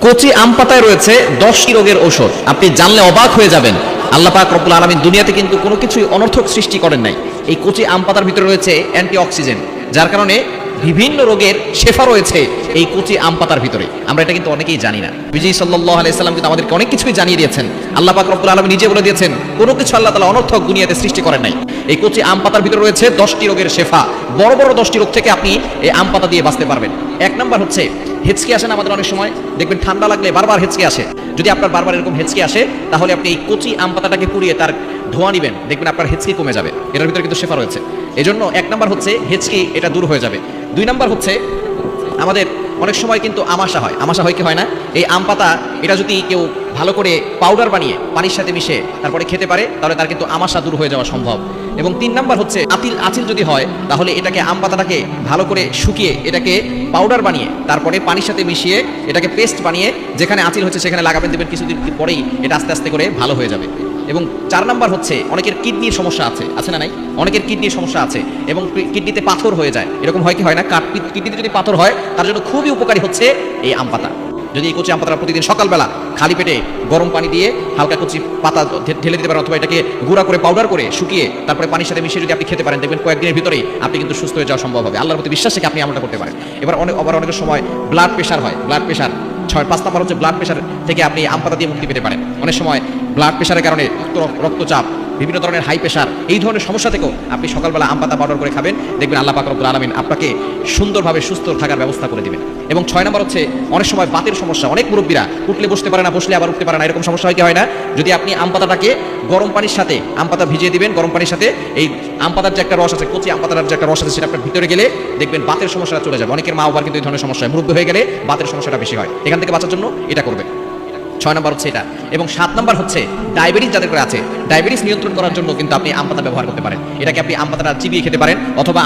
কচি আম পাতায় রয়েছে 10টি রোগের ঔষধ। আপনি জানলে অবাক হয়ে যাবেন। আল্লাহ পাক রব্বুল আলামিন দুনিয়াতে কিন্তু কোনো কিছুই অনর্থক সৃষ্টি করেন নাই। এই কচি আম পাতার ভিতরে রয়েছে অ্যান্টিঅক্সিডেন্ট, যার কারণে বিভিন্ন রোগের শেফা রয়েছে এই কচি আম পাতার ভিতরে। আমরা এটা কিন্তু অনেকেই জানি না। বিজয়ী সাল্লাল্লাহু আলাইহি সাল্লাম কিন্তু আমাদেরকে অনেক কিছুই জানিয়ে দিয়েছেন। আল্লাহ পাক রব্বুল আলামিন নিজে বলে দিয়েছেন, কোনো কিছু আল্লাহ তাআলা অনর্থক দুনিয়াতে সৃষ্টি করেন নাই। এই কচি আম পাতার ভিতরে রয়েছে 10টি রোগের শেফা। বড় বড় 10টি রোগ থেকে আপনি এই আম পাতা দিয়ে বাঁচতে পারবেন। এক নাম্বার হচ্ছে হেঁচকি আসে না আমাদের অনেক সময়, দেখবেন ঠান্ডা লাগলে বারবার হেঁচকি আসে। যদি আপনার বারবার এরকম হেঁচকি আসে, তাহলে আপনি এই কচি আম পাতাটাকে পুড়িয়ে তার ধোঁয়া নিবেন, দেখবেন আপনার হেঁচকি কমে যাবে। এটার ভিতরে কিন্তু শেফা রয়েছে। এজন্য এক নাম্বার হচ্ছে হেঁচকি, এটা দূর হয়ে যাবে। 2 নাম্বার হচ্ছে আমাদের অনেক সময় কিন্তু আমাশা হয় কি হয় না? এই আম পাতা এটা যদি কেউ ভালো করে পাউডার বানিয়ে পানির সাথে মিশে তারপরে খেতে পারে, তাহলে তার কিন্তু আমাশা দূর হয়ে যাওয়া সম্ভব। এবং 3 নাম্বার হচ্ছে আঁচিল যদি হয়, তাহলে এটাকে আম পাতাটাকে ভালো করে শুকিয়ে এটাকে পাউডার বানিয়ে তারপরে পানির সাথে মিশিয়ে এটাকে পেস্ট বানিয়ে যেখানে আঁচিল হচ্ছে সেখানে লাগাবেন, দেবেন কিছুদিন পরেই এটা আস্তে আস্তে করে ভালো হয়ে যাবে। এবং 4 নাম্বার হচ্ছে অনেকের কিডনির সমস্যা আছে না নাই? অনেকের কিডনির সমস্যা আছে এবং কিডনিতে পাথর হয়ে যায়। এরকম হয় কি হয় না? কিডনিতে যদি পাথর হয়, তার জন্য খুবই উপকারী হচ্ছে এই আম পাতা। যদি এই কচি আম পাতা প্রতিদিন সকালবেলা খালি পেটে গরম পানি দিয়ে হালকা কচি পাতা ঢেলে দিতে পারেন, অথবা এটাকে গুঁড়া করে পাউডার করে শুকিয়ে তারপরে পানির সাথে মিশিয়ে যদি আপনি খেতে পারেন, দেখবেন কয়েকদিনের ভিতরেই আপনি কিন্তু সুস্থ হয়ে যাওয়া সম্ভব হবে। আল্লাহর প্রতি বিশ্বাস রেখে আপনি আমলটা করতে পারেন। এবার অনেকের সময় ব্লাড প্রেশার হয়। ব্লাড প্রেশার 5 নাম্বার হচ্ছে ব্লাড প্রেশার থেকে আপনি আম পাতা দিয়ে মুক্তি পেতে পারেন। অনেক সময় ব্লাড প্রেশারের কারণে রক্তচাপ, বিভিন্ন ধরনের হাই প্রেশার, এই ধরনের সমস্যা থেকেও আপনি সকালবেলা আম পাতা পাউডার করে খাবেন, দেখবেন আল্লাহ পাক রব্বুল আলামিন আপনাকে সুন্দরভাবে সুস্থ থাকার ব্যবস্থা করে দিবেন। এবং 6 নাম্বার হচ্ছে অনেক সময় বাতের সমস্যা। অনেক মুরব্বীরা উঠলে বসতে পারে না, বসলে আবার উঠতে পারে না, এরকম সমস্যা হয় কি হয় না? যদি আপনি আম পাতাটাকে গরম পানির সাথে আম পাতা ভিজিয়ে দিবেন, গরম পানির সাথে এই আম পাতার যে একটা রস আছে, কচি আম পাতার যে একটা রস আছে, সেটা আপনার ভিতরে গেলে দেখবেন বাতের সমস্যাটা চলে যাবে। অনেকের মা বাবার কিন্তু এই ধরনের সমস্যা হয়, মুরব্বী হয়ে গেলে বাতের সমস্যাটা বেশি হয়। এখান থেকে বাঁচার জন্য এটা করবে। 6 নাম্বার হচ্ছে এটা। এবং 7 নাম্বার হচ্ছে ডায়াবেটিস যাদের করে আছে, ডায়াবেটিস নিয়ন্ত্রণ করার জন্য কিন্তু আপনি আম পাতা ব্যবহার করতে পারেন। এটাকে আপনি আম পাতাটা চিবিয়ে খেতে পারেন, অথবা আম